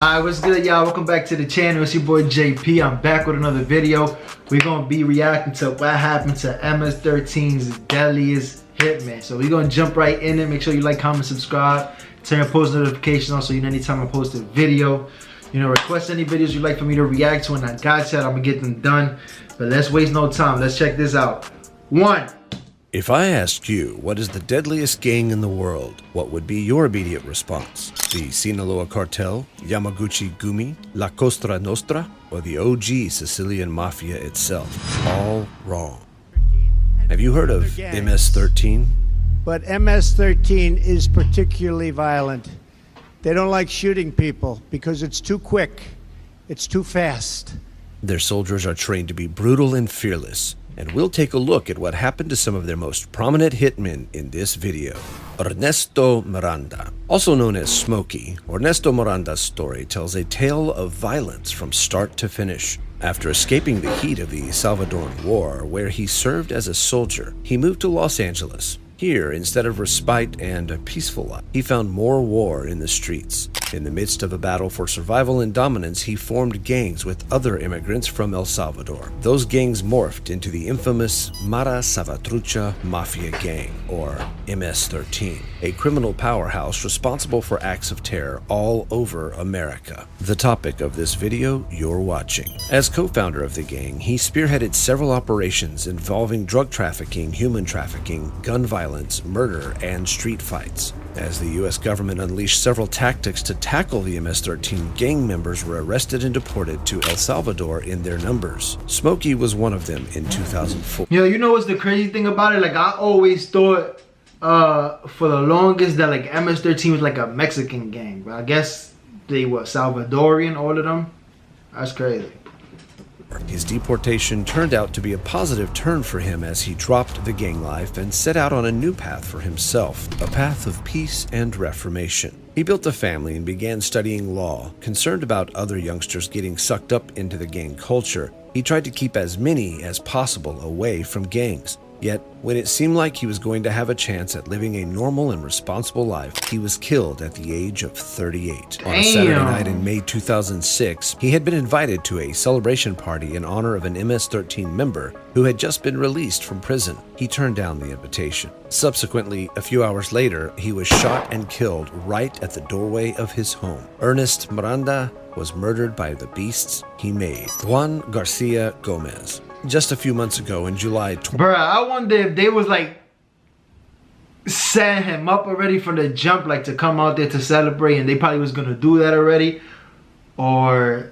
Alright, what's good, y'all? Welcome back to the channel. It's your boy JP. I'm back with another video. We're gonna be reacting to what happened to MS-13's Deadliest Hitmen. So we're gonna jump right in it. Make sure you like, comment, subscribe, turn your post notifications on so you know anytime I post a video. You know, request any videos you'd like for me to react to, and I got you. I'm gonna get them done. But let's waste no time. Let's check this out. 1. If I asked you what is the deadliest gang in the world, what would be your immediate response? The Sinaloa Cartel, Yamaguchi Gumi, La Cosa Nostra, or the OG Sicilian Mafia itself? All wrong. Have you heard of MS-13? But MS-13 is particularly violent. They don't like shooting people because it's too quick. It's too fast. Their soldiers are trained to be brutal and fearless. And we'll take a look at what happened to some of their most prominent hitmen in this video. Ernesto Miranda, also known as Smokey, Ernesto Miranda's story tells a tale of violence from start to finish. After escaping the heat of the Salvadoran War, where he served as a soldier, he moved to Los Angeles. Here, instead of respite and a peaceful life, he found more war in the streets. In the midst of a battle for survival and dominance, he formed gangs with other immigrants from El Salvador. Those gangs morphed into the infamous Mara Salvatrucha Mafia Gang, or MS-13, a criminal powerhouse responsible for acts of terror all over America. The topic of this video you're watching. As co-founder of the gang, he spearheaded several operations involving drug trafficking, human trafficking, gun violence, murder, and street fights. As the US government unleashed several tactics to tackle the MS-13, gang members were arrested and deported to El Salvador in their numbers. Smokey was one of them in 2004. Yo, you know what's the crazy thing about it? Like, I always thought for the longest that like MS-13 was like a Mexican gang, but I guess they were Salvadorian, all of them. That's crazy. His deportation turned out to be a positive turn for him as he dropped the gang life and set out on a new path for himself, a path of peace and reformation. He built a family and began studying law. Concerned about other youngsters getting sucked up into the gang culture, he tried to keep as many as possible away from gangs. Yet, when it seemed like he was going to have a chance at living a normal and responsible life, he was killed at the age of 38. On a Saturday night in May 2006, he had been invited to a celebration party in honor of an MS-13 member who had just been released from prison. He turned down the invitation. Subsequently, a few hours later, he was shot and killed right at the doorway of his home. Ernest Miranda was murdered by the beasts he made. Juan Garcia Gomez. Just a few months ago in July. Bruh, I wonder if they was like setting him up already from the jump, like to come out there to celebrate, and they probably was gonna do that already. Or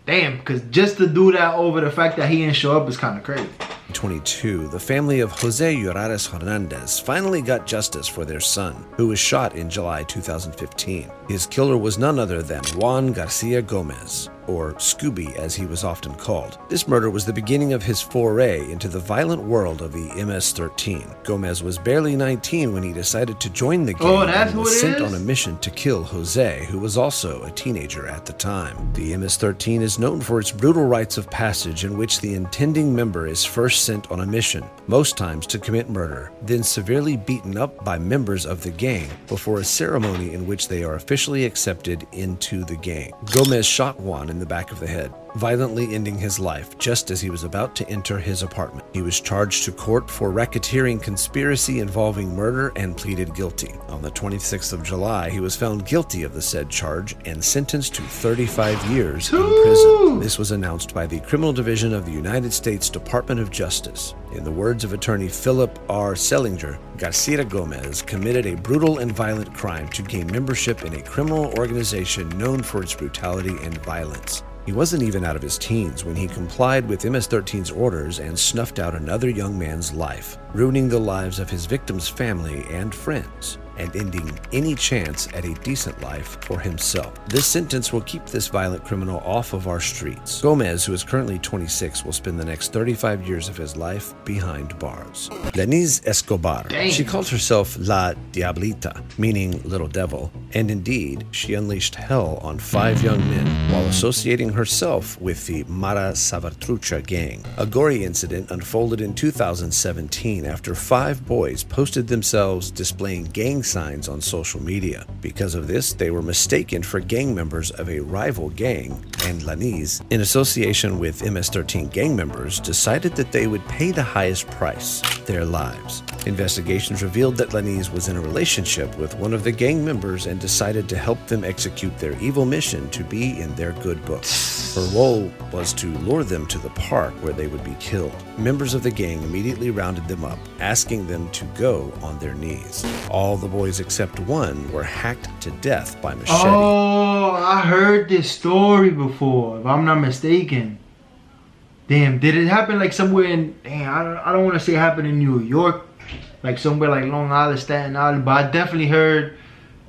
damn, because just to do that over the fact that he didn't show up is kind of crazy. 22, the family of Jose Llorares Hernandez finally got justice for their son, who was shot in July 2015. His killer was none other than Juan Garcia Gomez, or Scooby as he was often called. This murder was the beginning of his foray into the violent world of the MS-13. Gomez was barely 19 when he decided to join the gang and was sent on a mission to kill Jose, who was also a teenager at the time. The MS-13 is known for its brutal rites of passage in which the intending member is first sent on a mission, most times to commit murder, then severely beaten up by members of the gang before a ceremony in which they are officially accepted into the gang. Gomez shot Juan in the back of the head, violently ending his life just as he was about to enter his apartment. He was charged to court for racketeering conspiracy involving murder and pleaded guilty. On the 26th of July, he was found guilty of the said charge and sentenced to 35 years in prison. This was announced by the Criminal Division of the United States Department of Justice. In the words of attorney Philip R. Sellinger, Garcia Gomez committed a brutal and violent crime to gain membership in a criminal organization known for its brutality and violence. He wasn't even out of his teens when he complied with MS-13's orders and snuffed out another young man's life, ruining the lives of his victim's family and friends, and ending any chance at a decent life for himself. This sentence will keep this violent criminal off of our streets. Gomez, who is currently 26, will spend the next 35 years of his life behind bars. Denise Escobar. She called herself La Diablita, meaning little devil, and indeed, she unleashed hell on 5 young men while associating herself with the Mara Salvatrucha gang. A gory incident unfolded in 2017 after 5 boys posted themselves displaying gang gang signs on social media. Because of this, they were mistaken for gang members of a rival gang, and Lanise, in association with MS-13 gang members, decided that they would pay the highest price, their lives. Investigations revealed that Lanise was in a relationship with one of the gang members and decided to help them execute their evil mission to be in their good books. Her role was to lure them to the park where they would be killed. Members of the gang immediately rounded them up, asking them to go on their knees. All the boys except one were hacked to death by machete. Oh, I heard this story before, if I'm not mistaken. Damn, did it happen like somewhere in, I don't want to say it happened in New York, like somewhere like Long Island, Staten Island, but I definitely heard,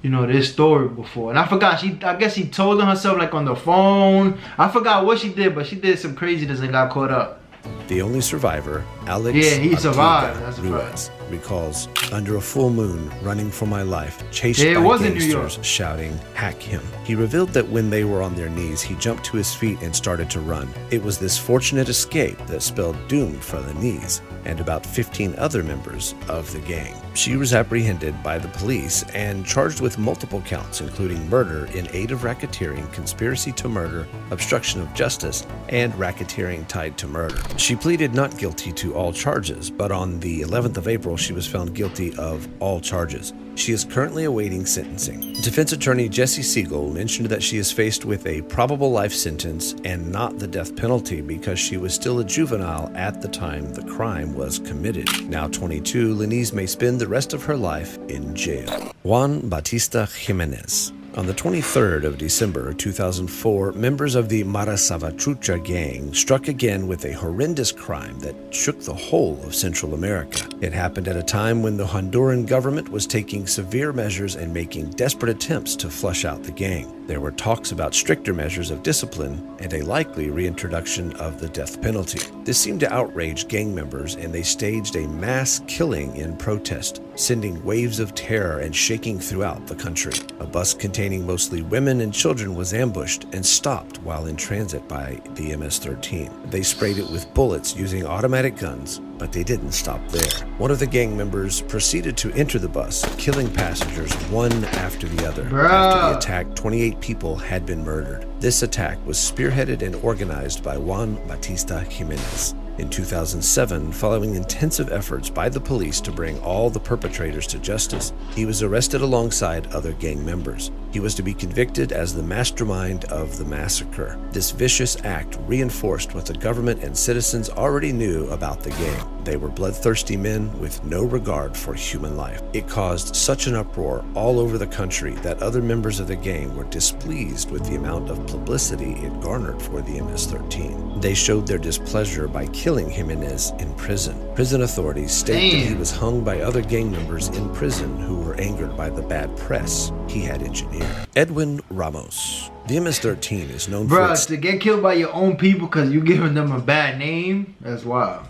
you know, this story before. And I forgot, I guess she told on herself like on the phone. I forgot what she did, but she did some craziness and got caught up. The only survivor, Alex he survived. That's Ruiz, recalls, under a full moon, running for my life, chased by gangsters shouting, "Hack him." He revealed that when they were on their knees, he jumped to his feet and started to run. It was this fortunate escape that spelled doom for Lanise and about 15 other members of the gang. She was apprehended by the police and charged with multiple counts, including murder in aid of racketeering, conspiracy to murder, obstruction of justice, and racketeering tied to murder. She pleaded not guilty to all charges, but on the 11th of April, she was found guilty of all charges. She is currently awaiting sentencing. Defense attorney Jesse Siegel mentioned that she is faced with a probable life sentence and not the death penalty because she was still a juvenile at the time the crime was committed. Now 22, Lanise may spend the rest of her life in jail. Juan Batista Jimenez. On the 23rd of December 2004, members of the Mara Salvatrucha gang struck again with a horrendous crime that shook the whole of Central America. It happened at a time when the Honduran government was taking severe measures and making desperate attempts to flush out the gang. There were talks about stricter measures of discipline and a likely reintroduction of the death penalty. This seemed to outrage gang members, and they staged a mass killing in protest, sending waves of terror and shaking throughout the country. A bus containing mostly women and children was ambushed and stopped while in transit by the MS-13. They sprayed it with bullets using automatic guns, but they didn't stop there. One of the gang members proceeded to enter the bus, killing passengers one after the other. After the attack, 28 people had been murdered. This attack was spearheaded and organized by Juan Batista Jimenez. In 2007, following intensive efforts by the police to bring all the perpetrators to justice, he was arrested alongside other gang members. He was to be convicted as the mastermind of the massacre. This vicious act reinforced what the government and citizens already knew about the gang. They were bloodthirsty men with no regard for human life. It caused such an uproar all over the country that other members of the gang were displeased with the amount of publicity it garnered for the MS-13. They showed their displeasure by killing Jimenez in prison. Prison authorities state that he was hung by other gang members in prison who were angered by the bad press he had engineered. Edwin Ramos. The MS-13 is known for its to get killed by your own people because you giving them a bad name, that's wild.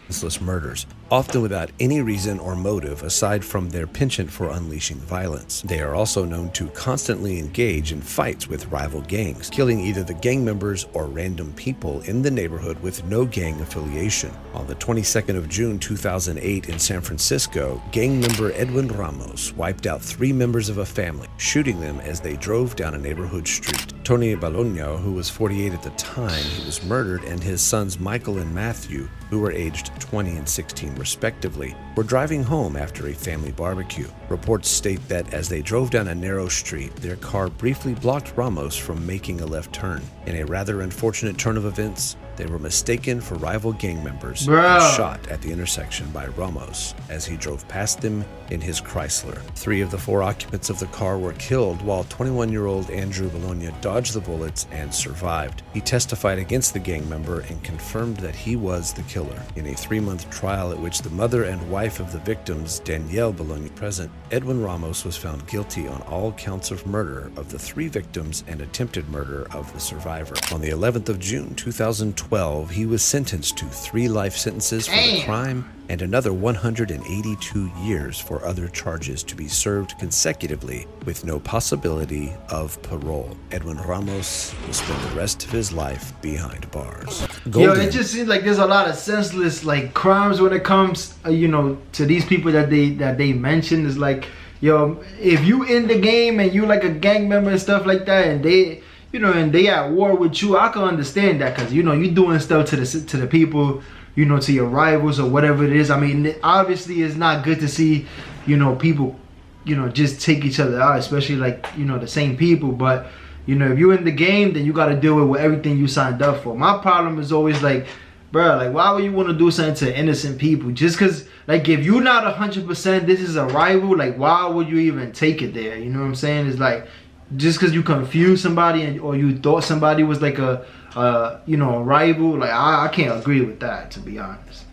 senseless murders, often without any reason or motive aside from their penchant for unleashing violence. They are also known to constantly engage in fights with rival gangs, killing either the gang members or random people in the neighborhood with no gang affiliation. On the 22nd of June 2008 in San Francisco, gang member Edwin Ramos wiped out 3 members of a family, shooting them as they drove down a neighborhood street. Tony Bologna, who was 48 at the time he was murdered, and his sons Michael and Matthew, who were aged 20 and 16 respectively, were driving home after a family barbecue. Reports state that as they drove down a narrow street, their car briefly blocked Ramos from making a left turn. In a rather unfortunate turn of events, they were mistaken for rival gang members and shot at the intersection by Ramos as he drove past them in his Chrysler. 3 of the 4 occupants of the car were killed, while 21-year-old Andrew Bologna dodged the bullets and survived. He testified against the gang member and confirmed that he was the killer. In a 3-month trial at which the mother and wife of the victims, Danielle Bologna, present, Edwin Ramos was found guilty on all counts of murder of the 3 victims and attempted murder of the survivor. On the 11th of June 2012, he was sentenced to 3 life sentences for the crime and another 182 years for other charges to be served consecutively with no possibility of parole. Edwin Ramos will spend the rest of his life behind bars. Yo, it just seems like there's a lot of senseless crimes when it comes, to these people that they mention. Is like, yo, if you in the game and you like a gang member and stuff like that, and they, you know, and they at war with you, I can understand that, because you know you doing stuff to the people, you know, to your rivals or whatever it is. I mean, obviously it's not good to see, you know, people, you know, just take each other out, especially like, you know, the same people. But you know, if you're in the game, then you got to deal with everything you signed up for. My problem is always like, bro, like, why would you want to do something to innocent people? Just because, like, if you're not 100%, this is a rival, like, why would you even take it there? You know what I'm saying? It's like, just because you confused somebody or you thought somebody was like a you know, a rival, like, I can't agree with that, to be honest.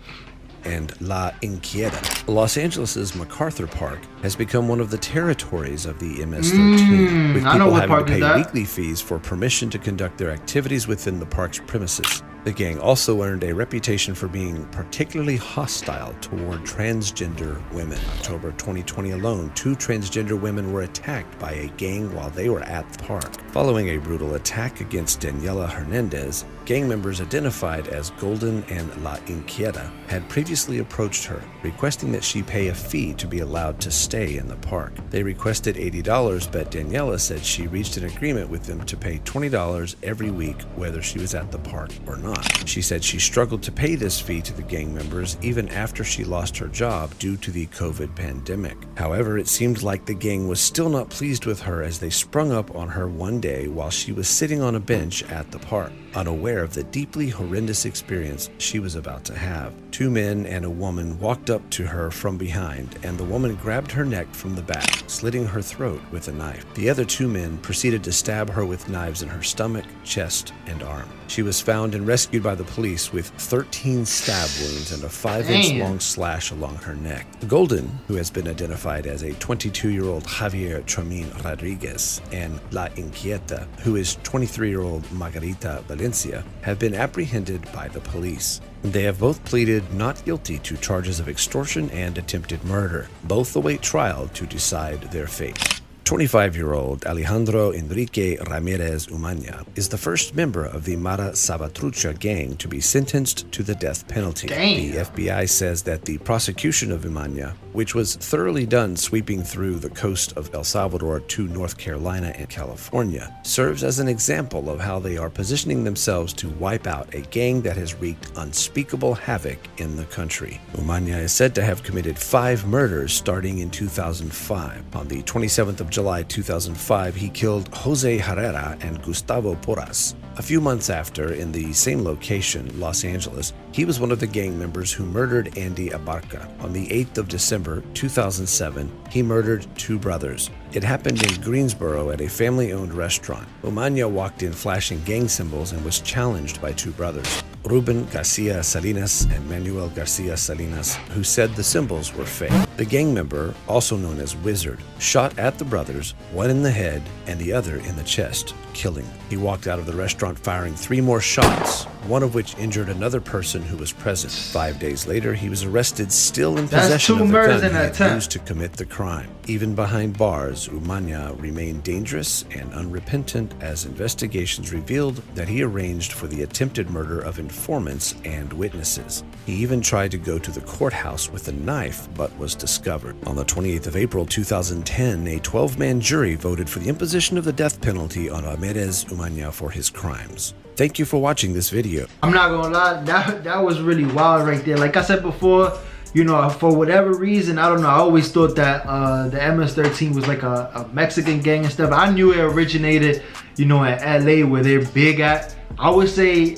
And La Inquieta. Los Angeles' MacArthur Park has become one of the territories of the MS-13, with people having to pay weekly fees for permission to conduct their activities within the park's premises. The gang also earned a reputation for being particularly hostile toward transgender women. In October 2020 alone, 2 transgender women were attacked by a gang while they were at the park. Following a brutal attack against Daniela Hernandez, gang members identified as Golden and La Inquieta had previously approached her, requesting that she pay a fee to be allowed to stay in the park. They requested $80, but Daniela said she reached an agreement with them to pay $20 every week, whether she was at the park or not. She said she struggled to pay this fee to the gang members even after she lost her job due to the COVID pandemic. However, it seemed like the gang was still not pleased with her as they sprung up on her one day while she was sitting on a bench at the park, unaware of the deeply horrendous experience she was about to have. 2 men and a woman walked up to her from behind, and the woman grabbed her neck from the back, slitting her throat with a knife. The other 2 men proceeded to stab her with knives in her stomach, chest, and arm. She was found and rescued by the police with 13 stab wounds and a 5-inch long slash along her neck. Golden, who has been identified as a 22-year-old Javier Tramin Rodriguez, and La Inquieta, who is 23-year-old Margarita Valencia, have been apprehended by the police. They have both pleaded not guilty to charges of extortion and attempted murder. Both await trial to decide their fate. 25-year-old Alejandro Enrique Ramirez Umania is the first member of the Mara Salvatrucha gang to be sentenced to the death penalty. The FBI says that the prosecution of Umania, which was thoroughly done sweeping through the coast of El Salvador to North Carolina and California, serves as an example of how they are positioning themselves to wipe out a gang that has wreaked unspeakable havoc in the country. Umania is said to have committed 5 murders starting in 2005. On the 27th of July 2005, he killed Jose Herrera and Gustavo Porras. A few months after, in the same location, Los Angeles, he was one of the gang members who murdered Andy Abarca. On the 8th of December 2007, he murdered 2 brothers. It happened in Greensboro at a family-owned restaurant. Umania walked in flashing gang symbols and was challenged by 2 brothers, Ruben Garcia Salinas and Manuel Garcia Salinas, who said the symbols were fake. The gang member, also known as Wizard, shot at the brothers, one in the head and the other in the chest, killing. He walked out of the restaurant firing 3 more shots, one of which injured another person who was present. 5 days later, he was arrested still in possession of the gun he had used to commit the crime. Even behind bars, Umania remained dangerous and unrepentant as investigations revealed that he arranged for the attempted murder of informants and witnesses. He even tried to go to the courthouse with a knife, but was discovered. On the 28th of April 2010, a 12-man jury voted for the imposition of the death penalty on Ramirez Umania for his crimes. Thank you for watching this video. I'm not gonna lie, that was really wild right there. Like I said before, you know, for whatever reason, I don't know, I always thought that the MS-13 was like a Mexican gang and stuff. I knew it originated, you know, in LA where they're big at. I would say,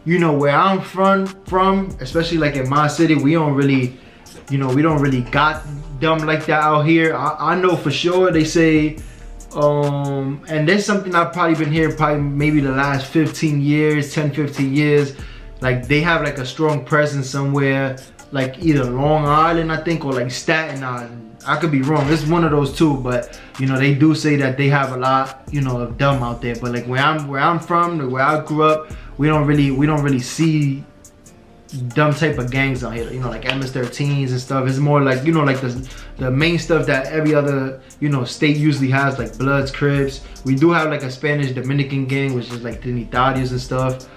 you know, where I'm from, especially like in my city, we don't really, you know, we don't really got them like that out here. I know for sure they say, and there's something I've probably been hearing probably maybe the last 15 years, 10, 15 years, like they have like a strong presence somewhere, like either Long Island, I think, or like Staten Island. I could be wrong, it's one of those 2, but you know, they do say that they have a lot, you know, of them out there. But like where I'm from, where I grew up, we don't really see dumb type of gangs out here, you know, like MS-13s and stuff. It's more like, you know, like the main stuff that every other, you know, state usually has, like Bloods, Crips. We do have like a Spanish Dominican gang, which is like Trinitarios and stuff.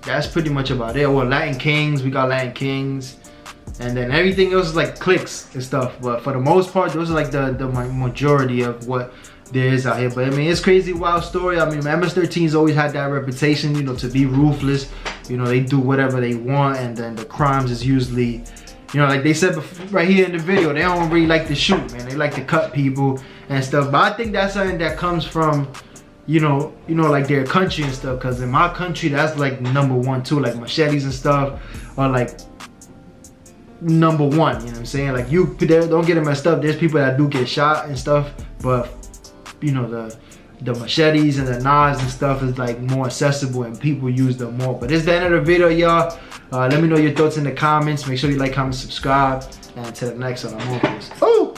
That's pretty much about it. Or Latin Kings, we got Latin Kings. and then everything else is like clicks and stuff. But for the most part, those are like the majority of what there is out here. But I mean, it's crazy, wild story. I mean, MS-13's always had that reputation, you know, to be ruthless. You know, they do whatever they want, and then the crimes is usually, you know, like they said before, right here in the video, they don't really like to shoot, man. They like to cut people and stuff. But I think that's something that comes from, you know, like their country and stuff. Cause in my country, that's like #1 too. Like machetes and stuff are like #1. You know what I'm saying? Like don't get it messed up. There's people that do get shot and stuff, but you know, the machetes and the knives and stuff is like more accessible and people use them more. But it's the end of the video, y'all. Let me know your thoughts in the comments. Make sure you like, comment, subscribe, and until the next one, I'm over this. Oh!